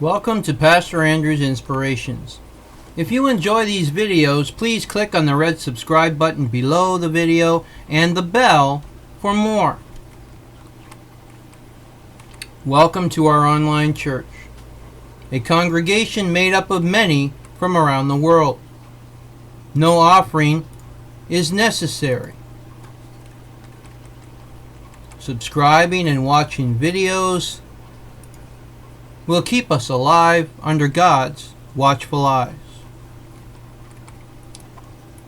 Welcome to Pastor Andrew's Inspirations. If you enjoy these videos, please click on the red subscribe button below the video and the bell for more. Welcome to our online church, a congregation made up of many from around the world. No offering is necessary. Subscribing and watching videos will keep us alive under God's watchful eyes.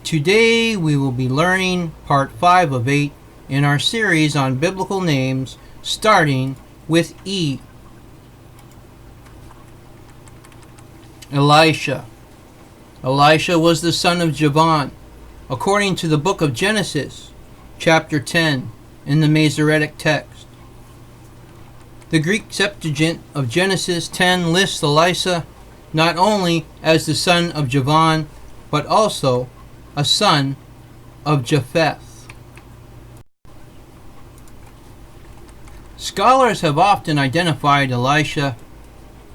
Today we will be learning part 5 of 8 in our series on biblical names, starting with E. Elisha. Elisha was the son of Javan, according to the book of Genesis, chapter 10, in the Masoretic text. The Greek Septuagint of Genesis 10 lists Elisha not only as the son of Javan, but also a son of Japheth. Scholars have often identified Elisha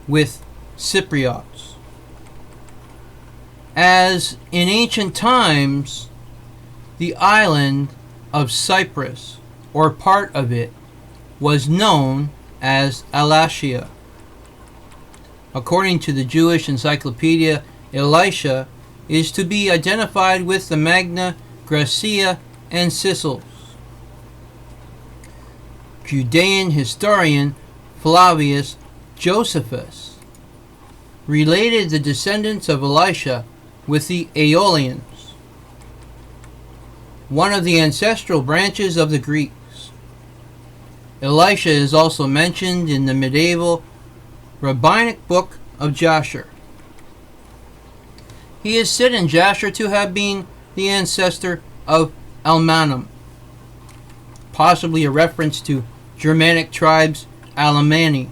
with Cypriots, as in ancient times the island of Cyprus, or part of it, was known as Elishah. According to the Jewish encyclopedia, Elisha is to be identified with the Magna Graecia and Sicels. Judean historian Flavius Josephus related the descendants of Elisha with the Aeolians, one of the ancestral branches of the Greeks. Elisha is also mentioned in the medieval rabbinic book of Jasher. He is said in Jasher to have been the ancestor of Elnathan, possibly a reference to Germanic tribes Alemanni.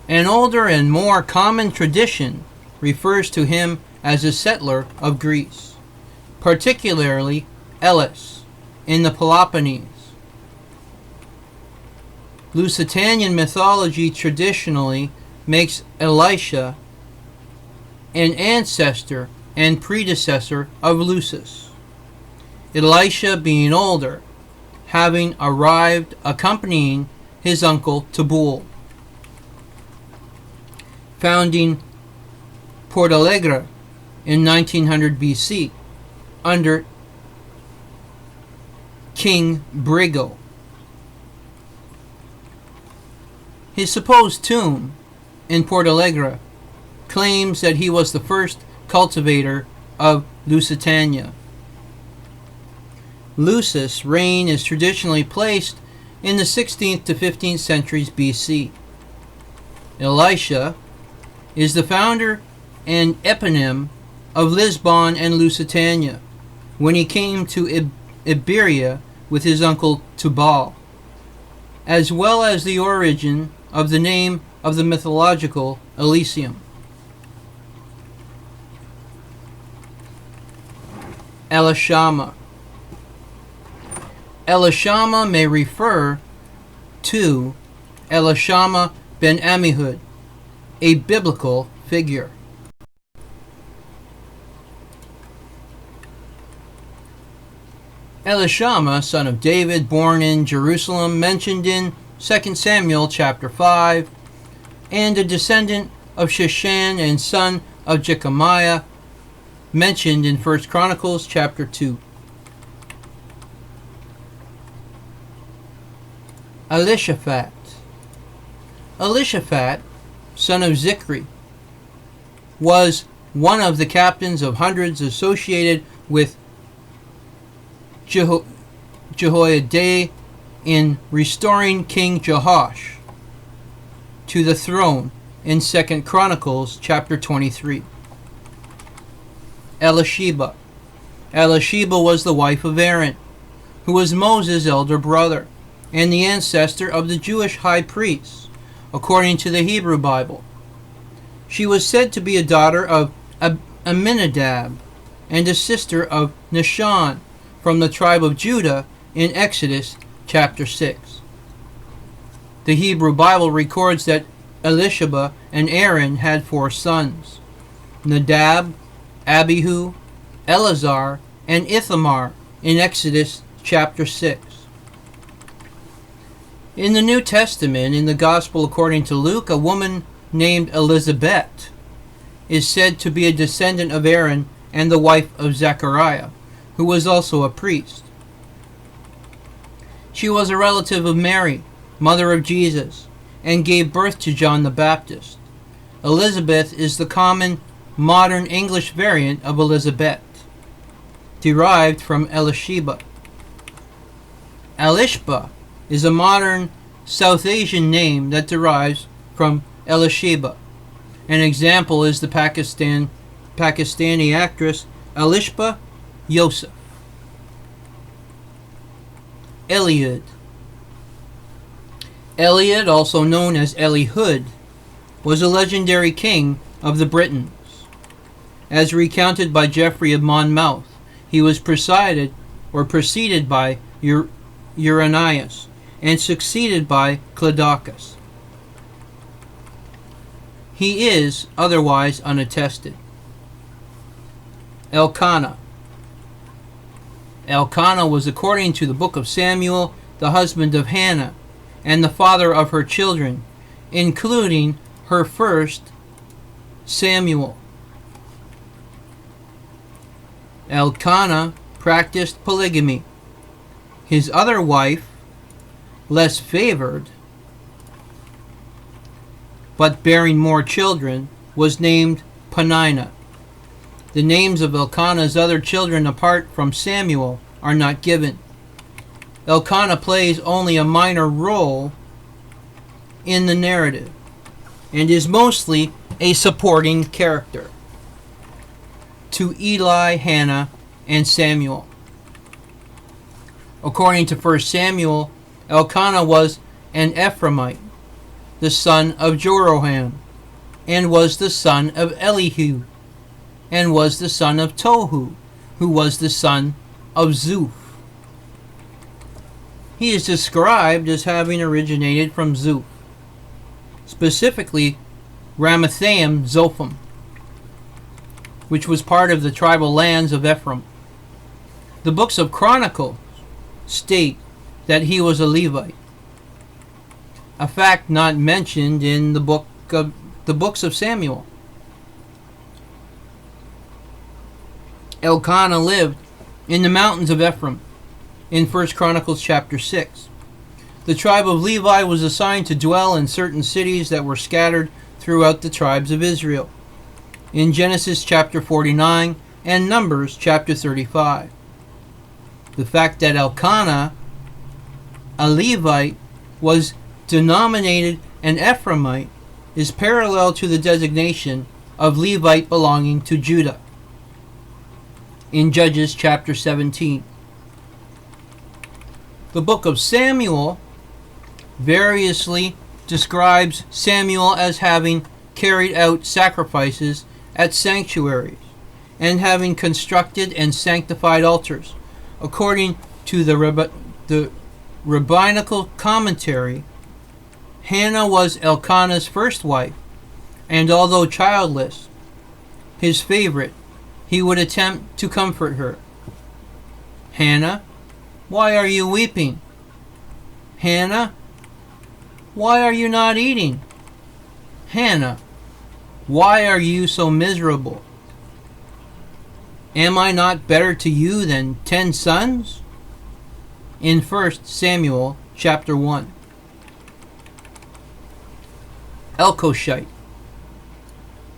An older and more common tradition refers to him as a settler of Greece, particularly Elis in the Peloponnese. Lusitanian mythology traditionally makes Elisha an ancestor and predecessor of Lucis, Elisha being older, having arrived accompanying his uncle Tabul, founding Portalegre in 1900 BC under King Brigo. His supposed tomb in Portalegre claims that he was the first cultivator of Lusitania. Lucis' reign is traditionally placed in the 16th to 15th centuries BC. Elisha is the founder and eponym of Lisbon and Lusitania when he came to Iberia with his uncle Tubal, as well as the origin of the name of the mythological Elysium. Elishama. Elishama may refer to Elishama ben Ammihud, a biblical figure. Elishama, son of David, born in Jerusalem, mentioned in 2 Samuel chapter 5, and a descendant of Sheshan and son of Jechamiah, mentioned in 1 Chronicles chapter 2. Elishaphat. Elishaphat, son of Zichri, was one of the captains of hundreds associated with Jehoiada in restoring King Jehoash to the throne in 2 Chronicles chapter 23. Elisheba. Elisheba was the wife of Aaron, who was Moses' elder brother and the ancestor of the Jewish high priests, according to the Hebrew Bible. She was said to be a daughter of Aminadab and a sister of Nahshon from the tribe of Judah in Exodus chapter 6. The Hebrew Bible records that Elisheba, and Aaron had 4 sons: Nadab, Abihu, Eleazar, and Ithamar, in Exodus chapter 6. In the New Testament, in the Gospel according to Luke, a woman named Elizabeth is said to be a descendant of Aaron and the wife of Zechariah, who was also a priest. She was a relative of Mary, mother of Jesus, and gave birth to John the Baptist. Elizabeth is the common modern English variant of Elizabeth, derived from Elisheba. Elisheba is a modern South Asian name that derives from Elisheba. An example is the Pakistani actress Elisheba Yosef. Eliud. Eliud, also known as Eliud, was a legendary king of the Britons. As recounted by Geoffrey of Monmouth, he was preceded by Uranius and succeeded by Cleodocus. He is otherwise unattested. Elkanah. Elkanah was, according to the book of Samuel, the husband of Hannah and the father of her children, including her first, Samuel. Elkanah practiced polygamy. His other wife, less favored, but bearing more children, was named Peninnah. The names of Elkanah's other children apart from Samuel are not given. Elkanah plays only a minor role in the narrative and is mostly a supporting character to Eli, Hannah, and Samuel. According to 1 Samuel, Elkanah was an Ephraimite, the son of Jeroham, and was the son of Eliud, and was the son of Tohu, who was the son of Zuph. He is described as having originated from Zuph, specifically Ramathaim Zophim, which was part of the tribal lands of Ephraim. The books of Chronicles state that he was a Levite, a fact not mentioned in the books of Samuel. Elkanah lived in the mountains of Ephraim in 1 Chronicles chapter 6. The tribe of Levi was assigned to dwell in certain cities that were scattered throughout the tribes of Israel in Genesis chapter 49 and Numbers chapter 35. The fact that Elkanah, a Levite, was denominated an Ephraimite is parallel to the designation of Levite belonging to Judah in Judges chapter 17. The book of Samuel variously describes Samuel as having carried out sacrifices at sanctuaries and having constructed and sanctified altars. According to the rabbinical commentary, Hannah was Elkanah's first wife, and although childless, his favorite, he would attempt to comfort her. Hannah, why are you weeping? Hannah, why are you not eating? Hannah, why are you so miserable? Am I not better to you than 10 sons? In 1 Samuel chapter 1. Elkoshite.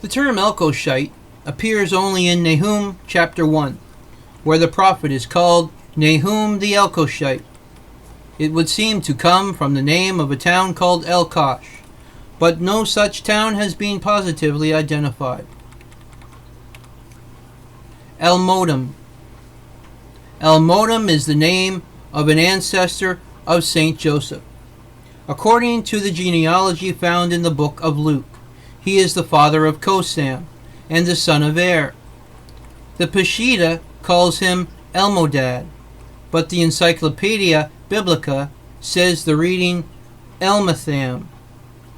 The term Elkoshite appears only in Nahum chapter 1, where the prophet is called Nahum the Elkoshite. It would seem to come from the name of a town called Elkosh, but no such town has been positively identified. Elmodam. Elmodam is the name of an ancestor of Saint Joseph. According to the genealogy found in the book of Luke, he is the father of Kosam and the son of Er. The Peshitta calls him Elmodad, but the Encyclopedia Biblica says the reading Elnathan.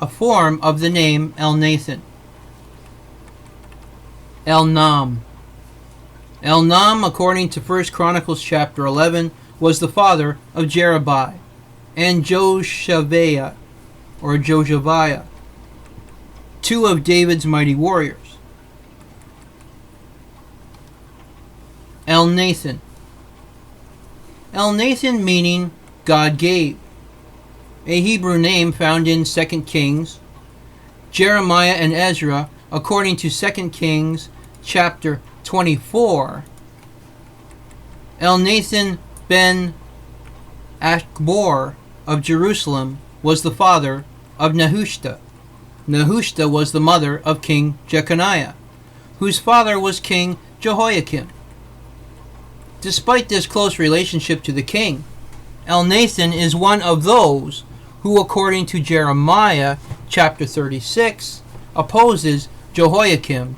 a form of the name Elnathan. Elnaam. Elnaam, according to 1 Chronicles chapter 11, was the father of Jerubai and Joshaviah, two of David's mighty warriors. Elnathan. Elnathan meaning God gave, a Hebrew name found in 2 Kings, Jeremiah, and Ezra, according to 2 Kings chapter 24. Elnathan ben Achbor of Jerusalem was the father of Nehushta. Nehushta was the mother of King Jeconiah, whose father was King Jehoiakim. Despite this close relationship to the king, Elnathan is one of those who, according to Jeremiah chapter 36, opposes Jehoiakim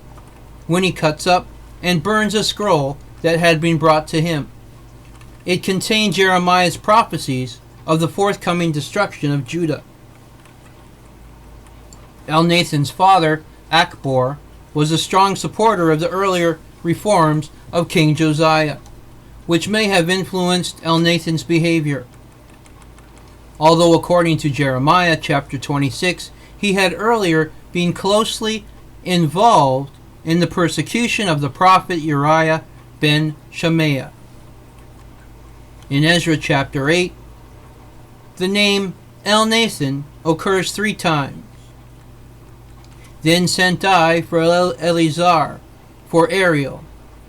when he cuts up and burns a scroll that had been brought to him. It contained Jeremiah's prophecies of the forthcoming destruction of Judah. Elnathan's father, Achbor, was a strong supporter of the earlier reforms of King Josiah, which may have influenced Elnathan's behavior. Although according to Jeremiah chapter 26, he had earlier been closely involved in the persecution of the prophet Uriah ben Shemaiah. In Ezra chapter 8, the name Elnathan occurs 3 times. Then sent I for Eleazar, for Ariel,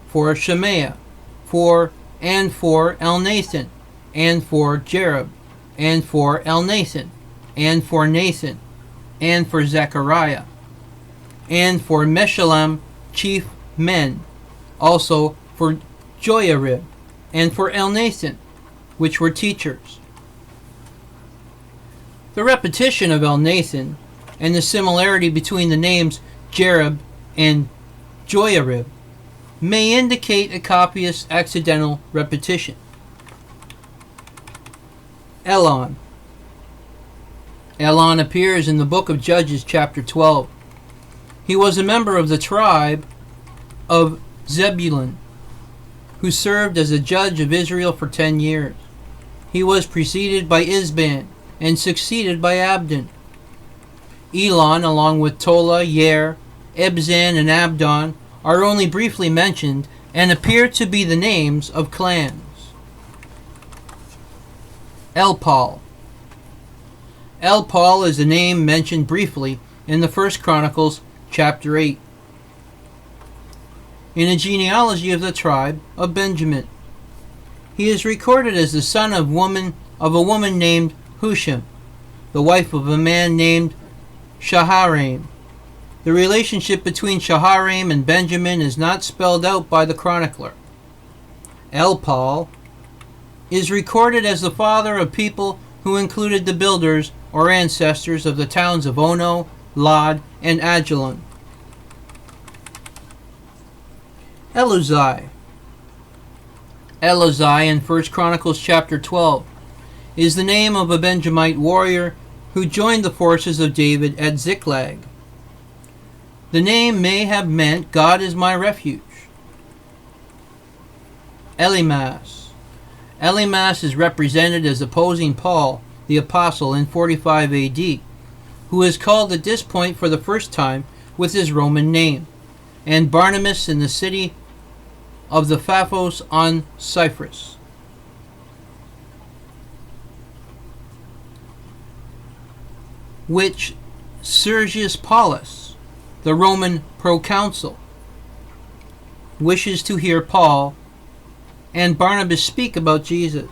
for Shemaiah, for Elnathan, and for Jerub, and for Elnathan, and for Nathan, and for Zechariah, and for Meshullam chief men, also for Joiarib, and for Elnathan, which were teachers. The repetition of Elnathan and the similarity between the names Jerub and Joiarib may indicate a copyist's accidental repetition. Elon. Elon appears in the book of Judges chapter 12. He was a member of the tribe of Zebulun, who served as a judge of Israel for 10 years. He was preceded by Isban and succeeded by Abdon. Elon, along with Tola, Yair, Ebzan, and Abdon, are only briefly mentioned and appear to be the names of clans. Elpaal. Elpaal is a name mentioned briefly in the 1 Chronicles chapter 8, in a genealogy of the tribe of Benjamin. He is recorded as the son of a woman named Husham, the wife of a man named Shaharaim. The relationship between Shaharaim and Benjamin is not spelled out by the chronicler. Elpaal is recorded as the father of people who included the builders or ancestors of the towns of Ono, Lod, and Ajalon. Eluzai. Eluzai in 1 Chronicles chapter 12 is the name of a Benjamite warrior who joined the forces of David at Ziklag. The name may have meant God is my refuge. Elymas. Elymas is represented as opposing Paul, the apostle, in 45 AD, who is called at this point for the first time with his Roman name, and Barnabas in the city of the Paphos on Cyprus. Which Sergius Paulus, the Roman proconsul, wishes to hear Paul and Barnabas speak about Jesus.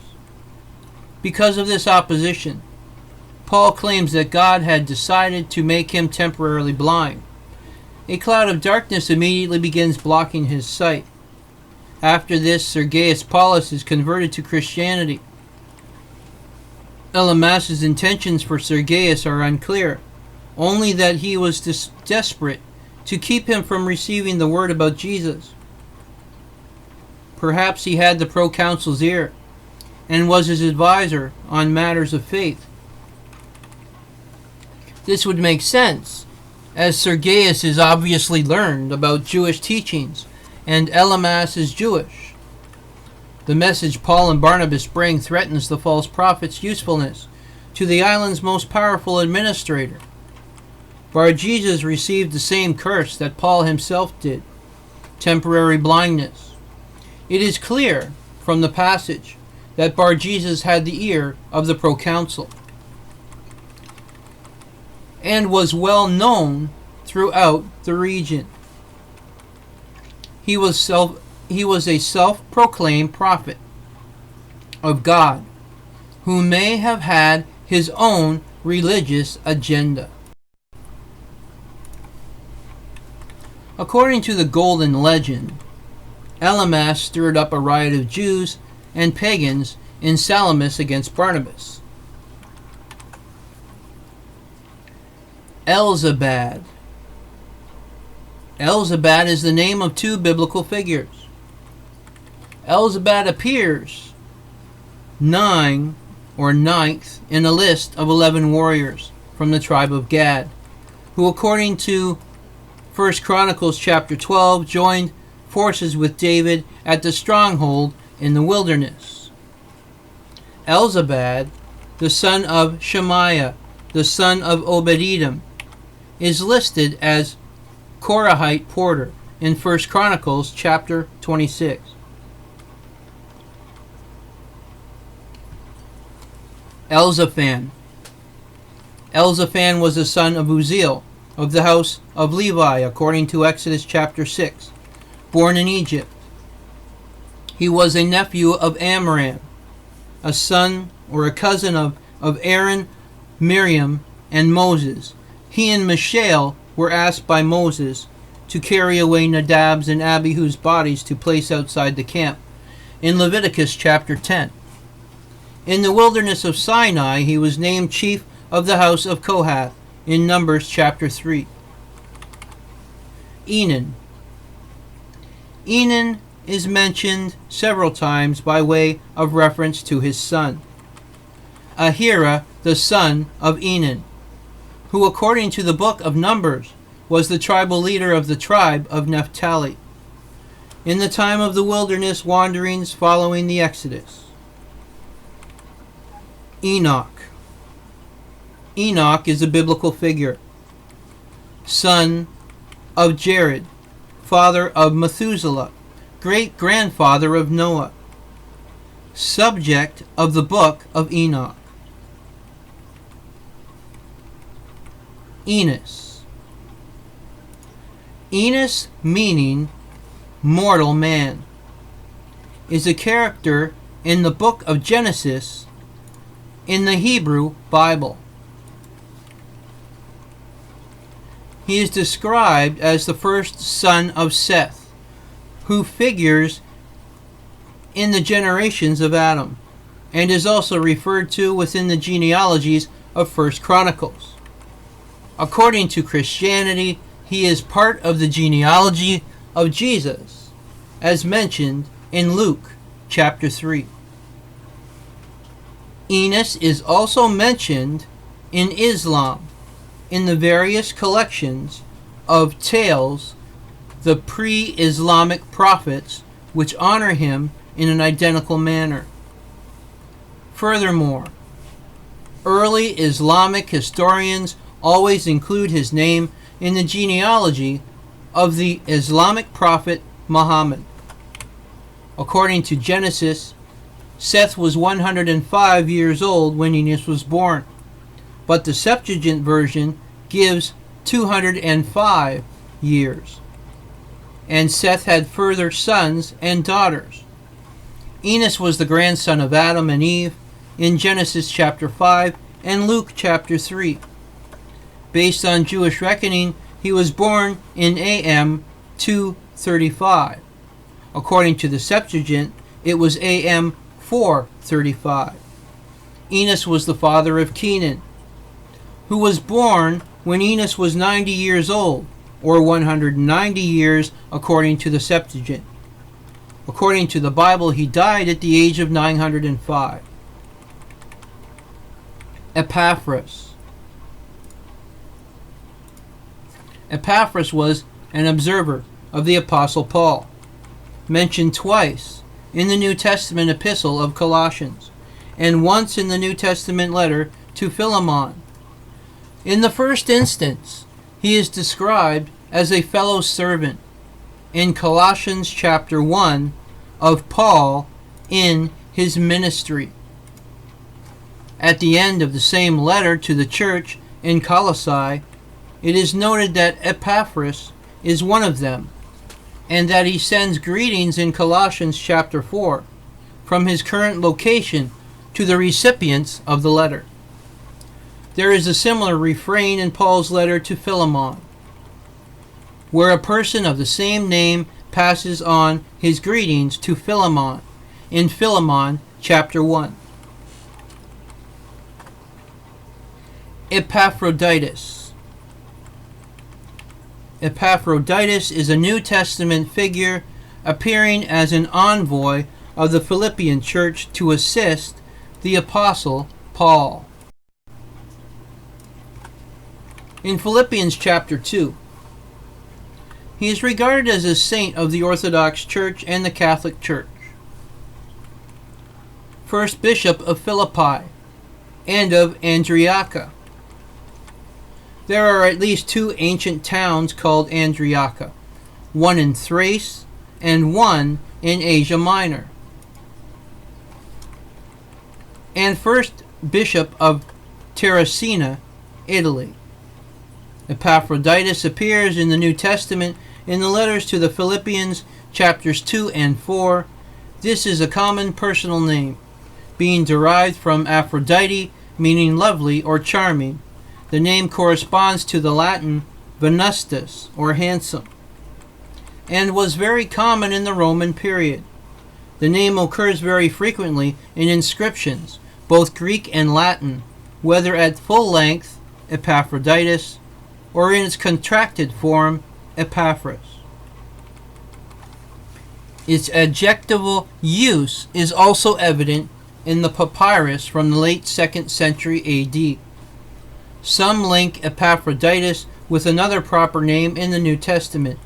Because of this opposition, Paul claims that God had decided to make him temporarily blind. A cloud of darkness immediately begins blocking his sight. After this, Sergius Paulus is converted to Christianity. Elymas's intentions for Sergius are unclear, only that he was desperate to keep him from receiving the word about Jesus. Perhaps he had the proconsul's ear and was his advisor on matters of faith. This would make sense, as Sergius is obviously learned about Jewish teachings, and Elymas is Jewish. The message Paul and Barnabas bring threatens the false prophet's usefulness to the island's most powerful administrator. Bar-Jesus received the same curse that Paul himself did, temporary blindness. It is clear from the passage that Bar-Jesus had the ear of the proconsul and was well known throughout the region. He was a self-proclaimed prophet of God who may have had his own religious agenda. According to the Golden Legend, Elymas stirred up a riot of Jews and pagans in Salamis against Barnabas. Elzabad. Elzabad is the name of two biblical figures. Elzabad appears ninth in a list of 11 warriors from the tribe of Gad, who according to 1 Chronicles chapter 12 joined forces with David at the stronghold in the wilderness. Elzabad, the son of Shemaiah, the son of Obed-Edom, is listed as Korahite porter in 1 Chronicles chapter 26. Elzaphan. Elzaphan was the son of Uzziel of the house of Levi, according to Exodus chapter 6, born in Egypt. He was a nephew of Amram, a son or a cousin of Aaron, Miriam, and Moses. He and Mishael were asked by Moses to carry away Nadab's and Abihu's bodies to place outside the camp in Leviticus chapter 10. In the wilderness of Sinai, he was named chief of the house of Kohath in Numbers chapter 3. Enan. Enan is mentioned several times by way of reference to his son, Ahira, the son of Enan, who according to the book of Numbers was the tribal leader of the tribe of Naphtali in the time of the wilderness wanderings following the Exodus. Enoch. Enoch is a biblical figure, son of Jared, father of Methuselah, great-grandfather of Noah, subject of the book of Enoch. Enos. Enos, meaning mortal man, is a character in the book of Genesis in the Hebrew Bible. He is described as the first son of Seth, who figures in the generations of Adam, and is also referred to within the genealogies of 1 Chronicles. According to Christianity, he is part of the genealogy of Jesus, as mentioned in Luke chapter 3. Enos is also mentioned in Islam, in the various collections of tales, the pre-Islamic prophets, which honor him in an identical manner. Furthermore, early Islamic historians always include his name in the genealogy of the Islamic prophet Muhammad. According to Genesis, Seth was 105 years old when Enos was born, but the Septuagint version gives 205 years. And Seth had further sons and daughters. Enos was the grandson of Adam and Eve in Genesis chapter 5 and Luke chapter 3. Based on Jewish reckoning, he was born in AM 235. According to the Septuagint, it was AM 435. Enos was the father of Kenan, who was born when Enos was 90 years old, or 190 years according to the Septuagint. According to the Bible, he died at the age of 905. Epaphras. Epaphras was an observer of the Apostle Paul, mentioned twice in the New Testament epistle of Colossians, and once in the New Testament letter to Philemon. In the first instance, he is described as a fellow servant in Colossians chapter 1 of Paul in his ministry. At the end of the same letter to the church in Colossae, it is noted that Epaphras is one of them, and that he sends greetings in Colossians chapter 4 from his current location to the recipients of the letter. There is a similar refrain in Paul's letter to Philemon, where a person of the same name passes on his greetings to Philemon in Philemon chapter 1. Epaphroditus. Epaphroditus is a New Testament figure appearing as an envoy of the Philippian church to assist the Apostle Paul. In Philippians chapter 2, he is regarded as a saint of the Orthodox Church and the Catholic Church, first bishop of Philippi and of Andriaca. There are at least two ancient towns called Andriaca, one in Thrace and one in Asia Minor. And first bishop of Terracina, Italy. Epaphroditus appears in the New Testament in the letters to the Philippians, chapters 2 and 4. This is a common personal name, being derived from Aphrodite, meaning lovely or charming. The name corresponds to the Latin venustus, or handsome, and was very common in the Roman period. The name occurs very frequently in inscriptions, both Greek and Latin, whether at full length, Epaphroditus, or in its contracted form, Epaphras. Its adjectival use is also evident in the papyrus from the late 2nd century AD. Some link Epaphroditus with another proper name in the New Testament,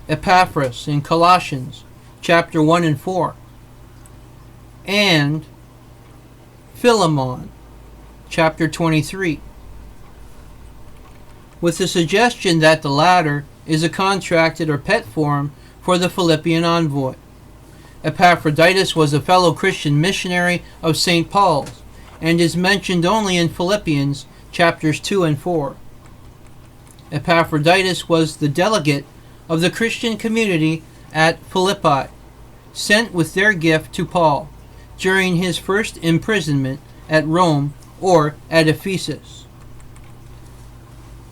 Epaphras in Colossians chapter 1 and 4, and Philemon chapter 23, with the suggestion that the latter is a contracted or pet form for the Philippian envoy. Epaphroditus was a fellow Christian missionary of St. Paul's and is mentioned only in Philippians chapters 2 and 4. Epaphroditus was the delegate of the Christian community at Philippi, sent with their gift to Paul during his first imprisonment at Rome or at Ephesus.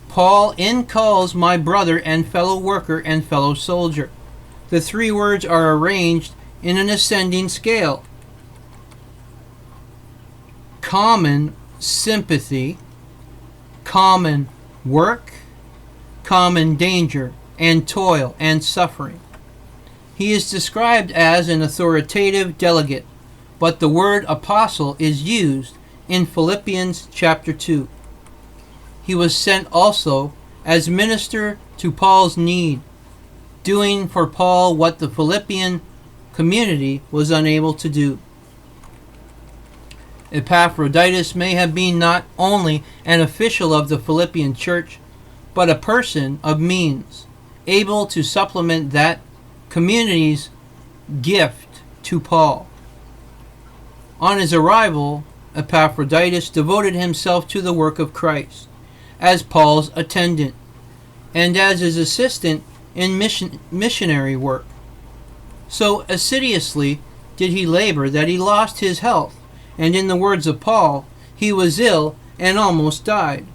Paul calls my brother and fellow worker and fellow soldier. The three words are arranged in an ascending scale. Common sympathy, common work, common danger and toil and suffering. He is described as an authoritative delegate, but the word apostle is used in Philippians chapter 2. He was sent also as minister to Paul's need, doing for Paul what the Philippian community was unable to do. Epaphroditus may have been not only an official of the Philippian church, but a person of means, able to supplement that community's gift to Paul. On his arrival, Epaphroditus devoted himself to the work of Christ as Paul's attendant and as his assistant in missionary work. So assiduously did he labor that he lost his health, and in the words of Paul, he was ill and almost died.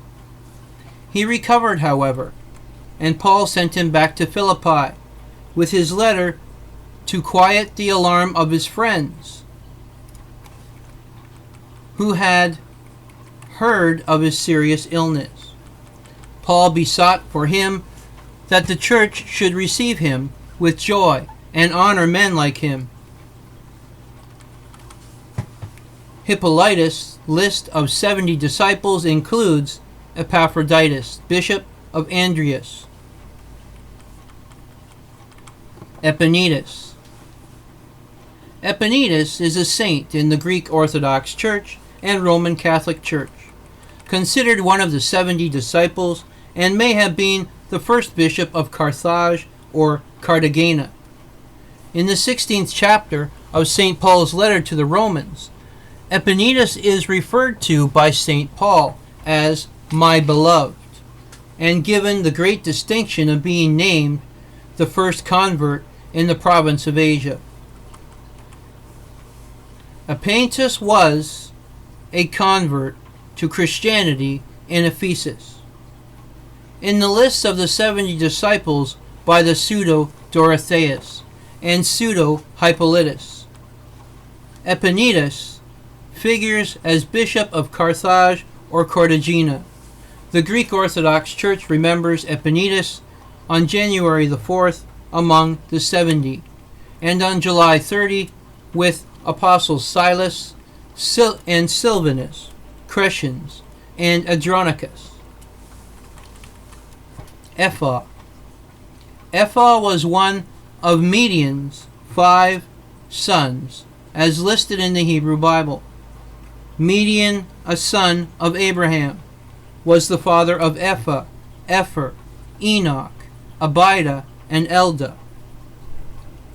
He recovered, however, and Paul sent him back to Philippi with his letter to quiet the alarm of his friends, who had heard of his serious illness. Paul besought for him that the church should receive him with joy and honor men like him. Hippolytus' list of 70 disciples includes Epaphroditus, bishop of Andreas, Epenetus. Epenetus is a saint in the Greek Orthodox Church and Roman Catholic Church, considered one of the 70 disciples, and may have been the first bishop of Carthage or Cartagena. In the 16th chapter of St. Paul's letter to the Romans, Epenetus is referred to by St. Paul as my beloved, and given the great distinction of being named the first convert in the province of Asia. Epenetus was a convert to Christianity in Ephesus. In the lists of the 70 disciples by the pseudo-Dorotheus and pseudo-Hippolytus, Epenetus figures as bishop of Carthage or Cartagena. The Greek Orthodox Church remembers Epenetus on January the 4th among the 70, and on July 30 with apostles Silas and Silvanus, Crescens, and Andronicus. Ephah. Ephah was one of Midian's 5 sons, as listed in the Hebrew Bible. Midian, a son of Abraham, was the father of Ephah, Epher, Enoch, Abida, and Elda.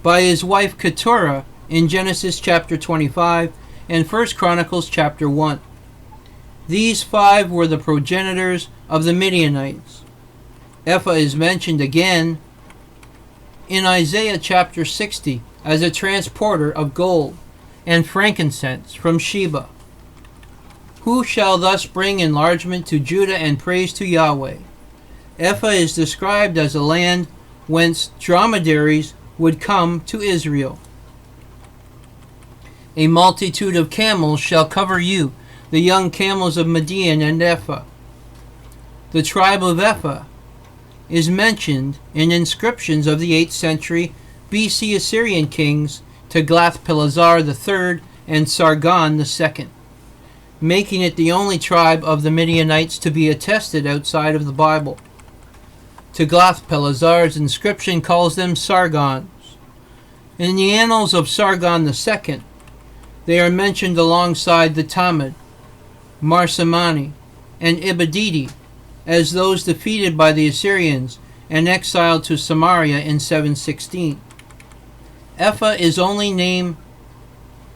By his wife Keturah in Genesis chapter 25 and 1 Chronicles chapter 1. These 5 were the progenitors of the Midianites. Ephah is mentioned again in Isaiah chapter 60 as a transporter of gold and frankincense from Sheba. Who shall thus bring enlargement to Judah and praise to Yahweh? Ephah is described as a land whence dromedaries would come to Israel. A multitude of camels shall cover you, the young camels of Midian and Ephah. The tribe of Ephah is mentioned in inscriptions of the 8th century BC Assyrian kings Tiglath-Pileser III and Sargon II, making it the only tribe of the Midianites to be attested outside of the Bible. Tiglath-Pileser's inscription calls them Sargons. In the annals of Sargon II, they are mentioned alongside the Tamid, Marsamani, and Ibadidi as those defeated by the Assyrians and exiled to Samaria in 716. Ephah is only name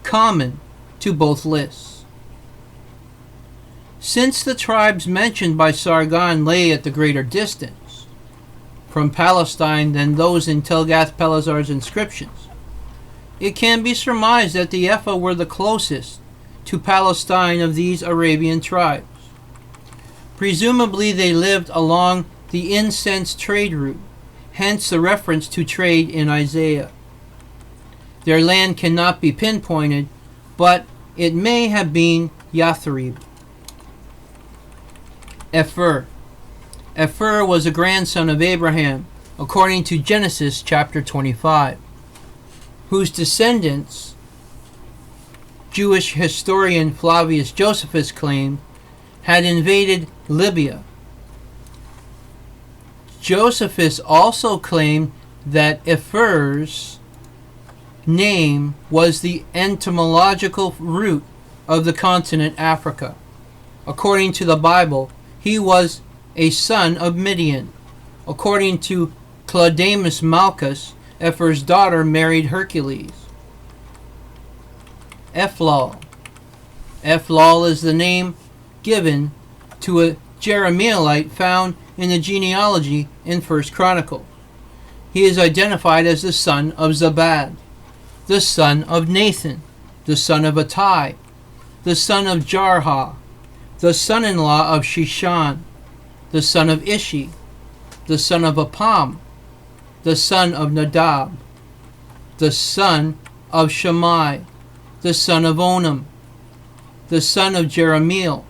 common to both lists. Since the tribes mentioned by Sargon lay at the greater distance from Palestine than those in Tiglath-Pileser's inscriptions, it can be surmised that the Ephah were the closest to Palestine of these Arabian tribes. Presumably they lived along the incense trade route, hence the reference to trade in Isaiah. Their land cannot be pinpointed, but it may have been Yathrib. Epher. Epher was a grandson of Abraham, according to Genesis chapter 25, whose descendants Jewish historian Flavius Josephus claimed had invaded Libya. Josephus also claimed that Epher's name was the etymological root of the continent Africa. According to the Bible, he was a son of Midian. According to Claudamus Malchus, Epher's daughter married Hercules. Ephlal. Ephlal is the name given to a Jerahmeelite found in the genealogy in 1 Chronicles. He is identified as the son of Zabad, the son of Nathan, the son of Attai, the son of Jarha, the son-in-law of Shishan, the son of Ishi, the son of Apam, the son of Nadab, the son of Shammai, the son of Onam, the son of Jerahmeel.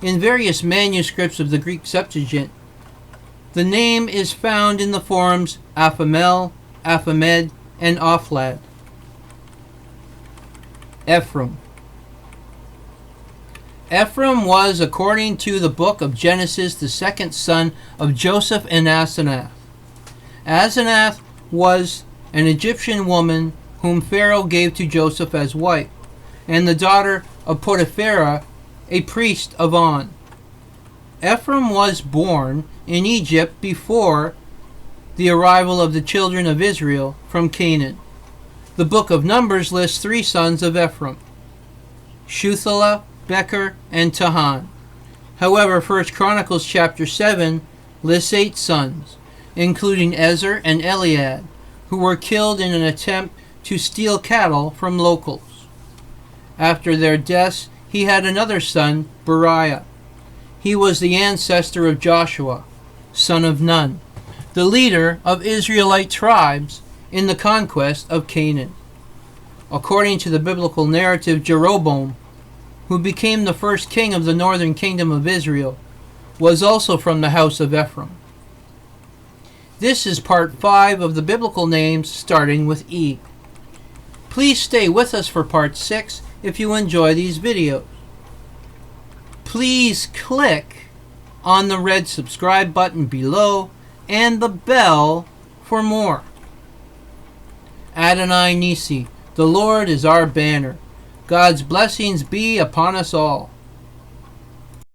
In various manuscripts of the Greek Septuagint, the name is found in the forms Aphamel, Aphamed, and Ophlad. Ephraim. Ephraim was, according to the book of Genesis, the second son of Joseph and Asenath. Asenath was an Egyptian woman whom Pharaoh gave to Joseph as wife, and the daughter of Potiphera, a priest of On. Ephraim was born in Egypt before the arrival of the children of Israel from Canaan. The book of Numbers lists 3 sons of Ephraim: Shuthelah, Becher, and Tahan. However, 1 Chronicles chapter 7 lists 8 sons, including Ezer and Eliud, who were killed in an attempt to steal cattle from locals. After their deaths, he had another son, Beriah. He was the ancestor of Joshua, son of Nun, the leader of Israelite tribes in the conquest of Canaan. According to the biblical narrative, Jeroboam, who became the first king of the northern kingdom of Israel, was also from the house of Ephraim. This is part 5 of the biblical names starting with E. Please stay with us for part 6 if you enjoy these videos. Please click on the red subscribe button below and the bell for more. Adonai Nisi, the Lord is our banner. God's blessings be upon us all.